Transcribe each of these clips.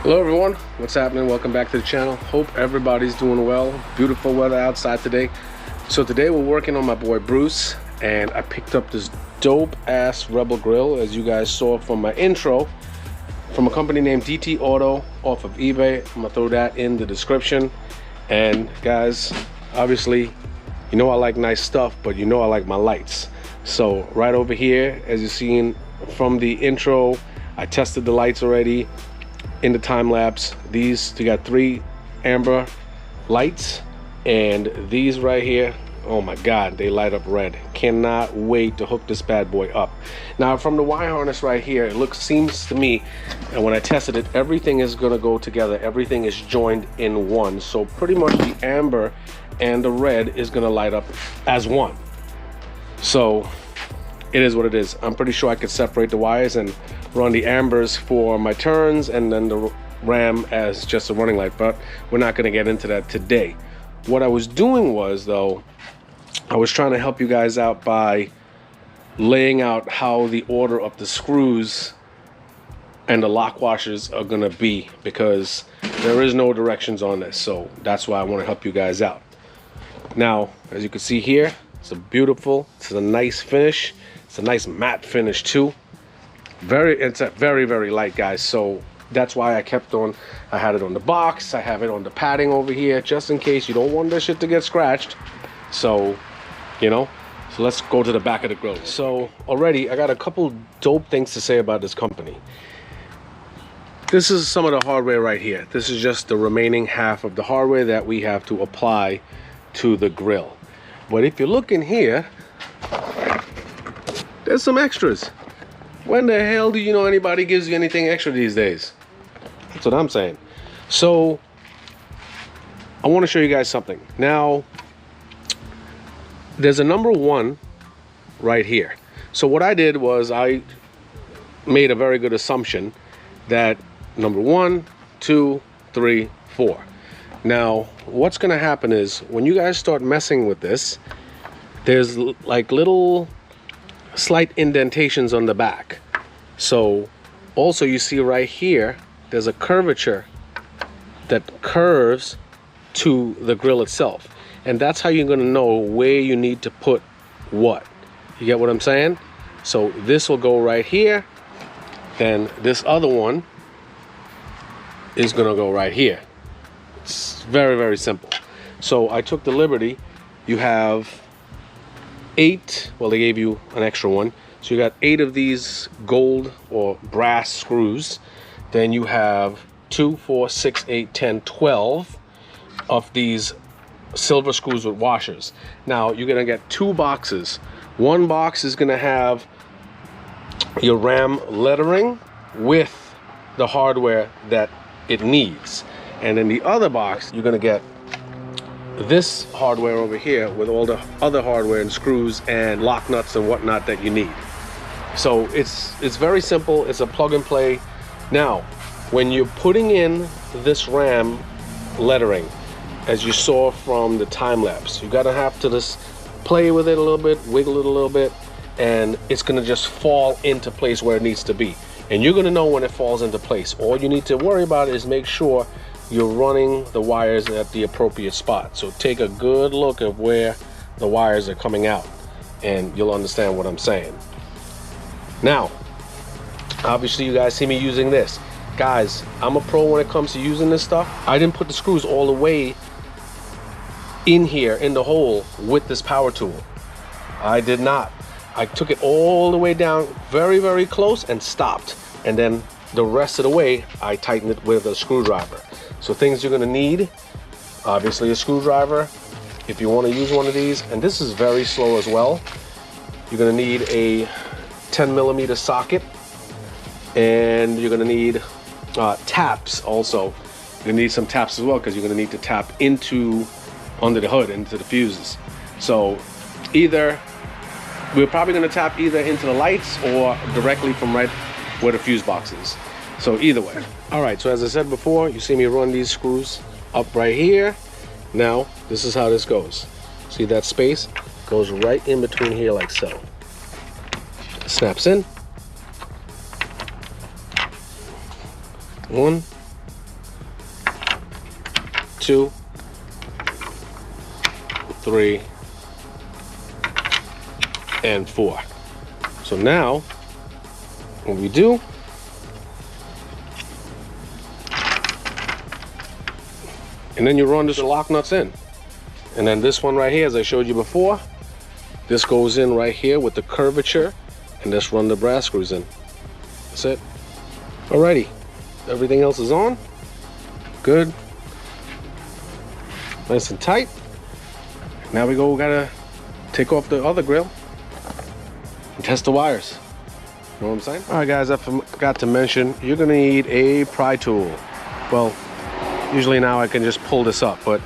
Hello everyone, what's happening? Welcome back to the channel. Hope everybody's doing well. Beautiful weather outside today. So today we're working on my boy Bruce, and I picked up this dope ass Rebel grill, as you guys saw from my intro, from a company named DT Auto off of eBay. I'm gonna throw that in the description. And guys, obviously, you know I like nice stuff, but you know I like my lights. So right over here, as you've seen from the intro, I tested the lights already. In the time lapse, you got 3 amber lights, and these right here, oh my god, they light up red. Cannot wait to hook this bad boy up. Now from the wire harness right here, it seems to me, and when I tested it, everything is going to go together. Everything is joined in one, so pretty much the amber and the red is going to light up as one. So it is what it is. I'm pretty sure I could separate the wires and run the ambers for my turns and then the ram as just a running light, but we're not going to get into that today. What I was doing was, though, I was trying to help you guys out by laying out how the order of the screws and the lock washers are going to be, because there is no directions on this, so that's why I want to help you guys out. Now, as you can see here, it's a nice finish. It's a nice matte finish too. It's a very light, guys, so that's why I had it on the box. I have it on the padding over here just in case you don't want this shit to get scratched. So so let's go to the back of the grill. So already I got a couple dope things to say about this company. This is some of the hardware right here. This is just the remaining half of the hardware that we have to apply to the grill. But if you look in here, there's some extras. When the hell do you know anybody gives you anything extra these days? That's what I'm saying. So I want to show you guys something. Now, there's a number 1 right here. So what I did was I made a very good assumption that number 1, 2, 3, 4. Now, what's going to happen is when you guys start messing with this, there's like little slight indentations on the back. So also you see right here, there's a curvature that curves to the grill itself, and that's how you're going to know where you need to put what. You get what I'm saying? So this will go right here, then this other one is going to go right here. It's very simple. So I took the liberty. You have 8, well, they gave you an extra one, so you got 8 of these gold or brass screws. Then you have 2, 4, 6, 8, 10, 12 of these silver screws with washers. Now you're gonna get 2 boxes. One box is gonna have your RAM lettering with the hardware that it needs, and in the other box you're gonna get this hardware over here with all the other hardware and screws and lock nuts and whatnot that you need. So it's very simple. It's a plug and play. Now, when you're putting in this RAM lettering, as you saw from the time lapse, you gotta have to just play with it a little bit, wiggle it a little bit, and it's gonna just fall into place where it needs to be. And you're gonna know when it falls into place. All you need to worry about is make sure you're running the wires at the appropriate spot. So take a good look at where the wires are coming out, and you'll understand what I'm saying. Now, obviously you guys see me using this. Guys, I'm a pro when it comes to using this stuff. I didn't put the screws all the way in here in the hole with this power tool. I did not. I took it all the way down very close and stopped, and then the rest of the way I tightened it with a screwdriver. So things you're gonna need, obviously a screwdriver if you want to use one of these, and this is very slow as well. You're gonna need a 10mm socket, and you're gonna need taps also. You're gonna need some taps as well, because you're gonna need to tap under the hood, into the fuses. So we're probably gonna tap either into the lights or directly from right where the fuse box is. So either way. All right, so as I said before, you see me run these screws up right here. Now, this is how this goes. See that space? Goes right in between here like so. Snaps in. 1, 2, 3, and 4. So now, what we do, and then you run this lock nuts in. And then this one right here, as I showed you before, this goes in right here with the curvature, and just run the brass screws in. That's it. Alrighty, everything else is on. Good. Nice and tight. Now we gotta take off the other grill and test the wires. You know what I'm saying? All right, guys, I forgot to mention, you're gonna need a pry tool. Well, usually now I can just pull this up, but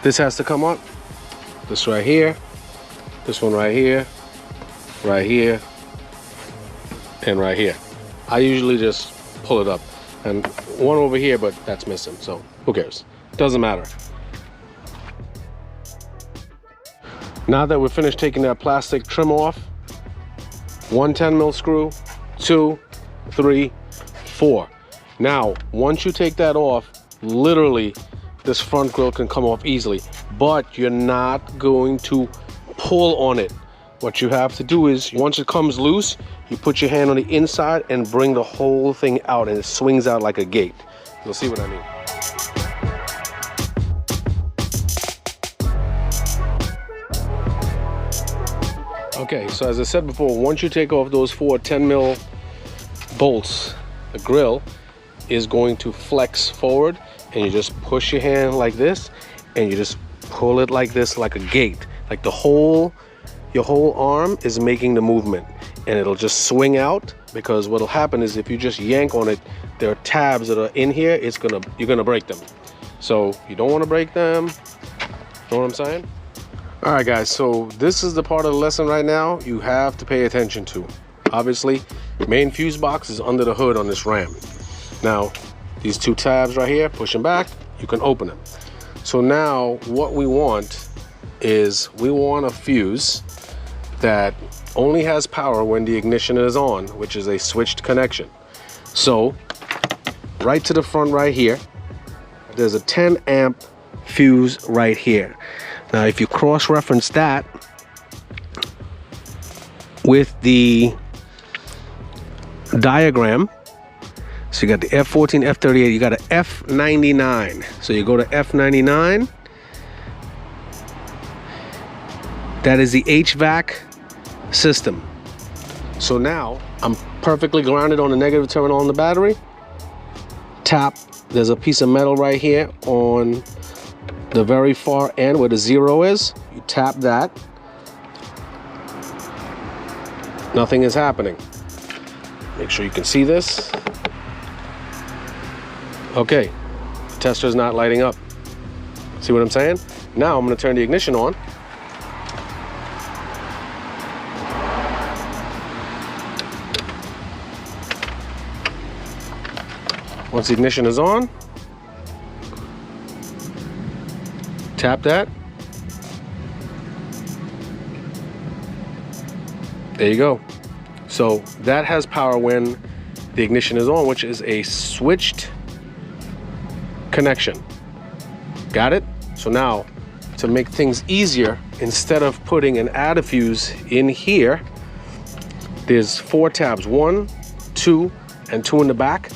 this has to come up. This right here, this one right here, and right here. I usually just pull it up. And one over here, but that's missing, so who cares? Doesn't matter. Now that we're finished taking that plastic trim off, 1 10mm screw, 2, 3, 4. Now, once you take that off, literally this front grill can come off easily, but you're not going to pull on it. What you have to do is, once it comes loose, you put your hand on the inside and bring the whole thing out, and it swings out like a gate. You'll see what I mean. Okay, so as I said before, once you take off those 4 10mm bolts, the grill is going to flex forward, and you just push your hand like this, and you just pull it like this, like a gate. Like your whole arm is making the movement, and it'll just swing out, because what'll happen is if you just yank on it, there are tabs that are in here, you're gonna break them. So you don't want to break them. Know what I'm saying? All right, guys, so this is the part of the lesson right now you have to pay attention to. Obviously, main fuse box is under the hood on this Ram. Now, these 2 tabs right here, push them back, you can open them. So now what we want is, we want a fuse that only has power when the ignition is on, which is a switched connection. So right to the front right here, there's a 10 amp fuse right here. Now if you cross-reference that with the diagram, so you got the F14, F38, you got an F99. So you go to F99, that is the HVAC system. So now I'm perfectly grounded on the negative terminal on the battery. Tap, there's a piece of metal right here on the very far end where the 0 is. You tap that. Nothing is happening. Make sure you can see this. Okay, the tester is not lighting up. See what I'm saying? Now I'm going to turn the ignition on. Once the ignition is on, tap that. There you go. So that has power when the ignition is on, which is a switched connection. Got it? So now, to make things easier, instead of putting an add fuse in here, there's 4 tabs, 1, 2, and 2 in the back.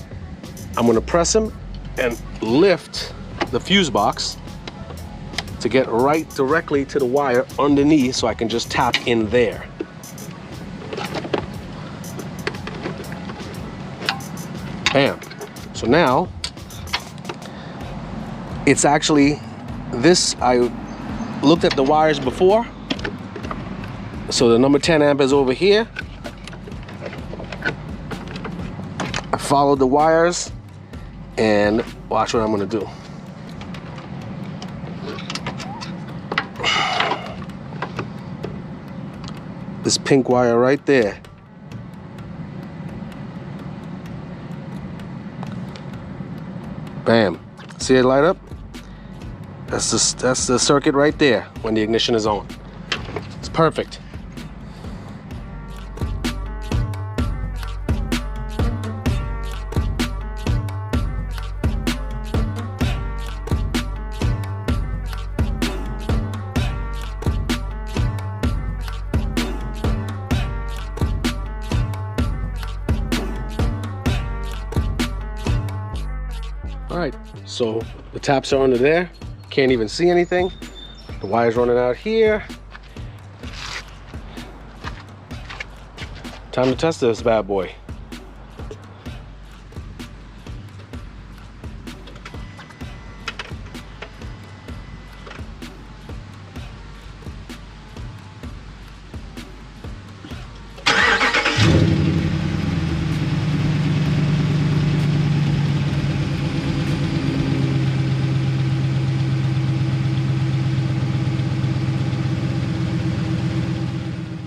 I'm gonna press them and lift the fuse box to get right directly to the wire underneath, so I can just tap in there. Bam. So now, it's actually this, I looked at the wires before. So the number 10 amp is over here. I followed the wires, and watch what I'm gonna do. This pink wire right there. Bam. See it light up? That's the circuit right there when the ignition is on. It's perfect. All right, so the taps are under there. Can't even see anything. The wire's running out here. Time to test this bad boy.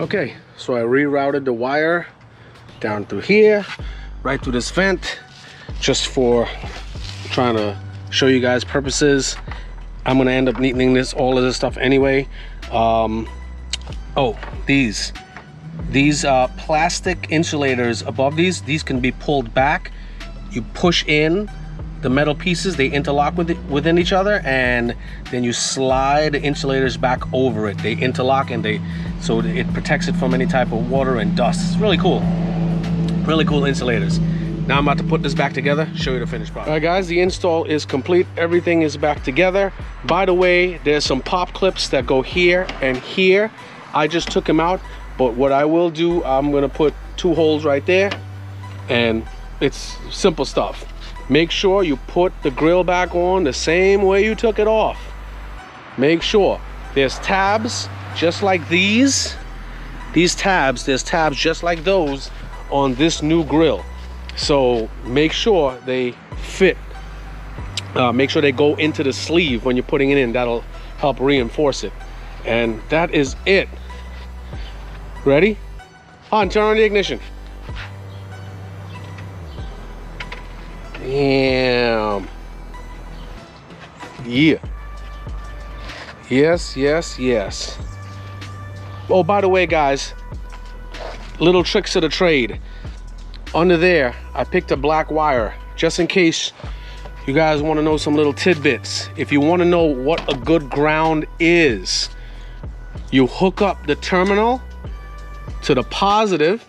Okay, so I rerouted the wire down through here, right through this vent, just for trying to show you guys purposes. I'm gonna end up neatening all of this stuff anyway. Oh, these plastic insulators above these can be pulled back. You push in the metal pieces, they interlock within each other, and then you slide the insulators back over it. They interlock and so it protects it from any type of water and dust. It's really cool insulators. Now I'm about to put this back together, show you the finished product. All right guys, the install is complete. Everything is back together. By the way, there's some pop clips that go here and here. I just took them out, but what I will do, I'm gonna put 2 holes right there, and it's simple stuff. Make sure you put the grill back on the same way you took it off. Make sure there's tabs just like these. There's tabs just like those on this new grill. So make sure they fit. Make sure they go into the sleeve when you're putting it in. That'll help reinforce it. And that is it. Ready? Han, turn on the ignition. Damn. Yeah. Yes. Oh, by the way, guys, little tricks of the trade. Under there, I picked a black wire, just in case you guys want to know some little tidbits. If you want to know what a good ground is, you hook up the terminal to the positive,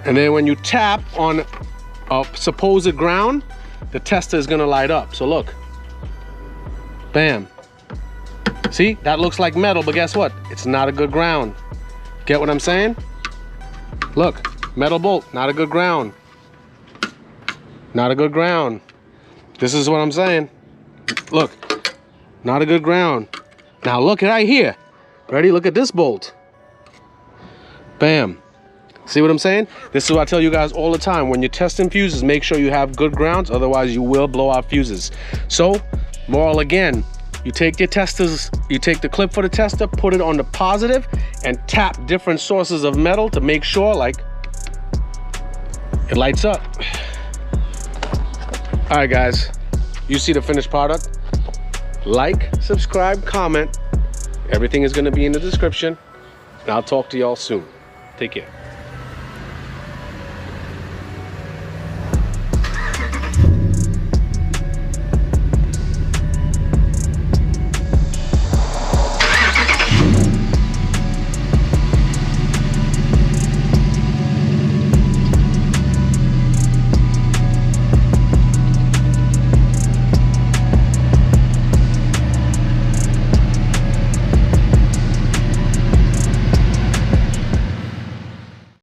and then when you tap on a supposed ground, the tester is gonna light up. So look, bam. See, that looks like metal, but guess what? It's not a good ground. Get what I'm saying? Look, metal bolt, not a good ground. Not a good ground. This is what I'm saying. Look, not a good ground. Now look right here. Ready? Look at this bolt. Bam. See what I'm saying? This is what I tell you guys all the time. When you're testing fuses, make sure you have good grounds, otherwise you will blow out fuses. So, moral again, you take your testers, you take the clip for the tester, put it on the positive, and tap different sources of metal to make sure, like, it lights up. All right, guys, you see the finished product. Like, subscribe, comment. Everything is gonna be in the description. And I'll talk to y'all soon. Take care.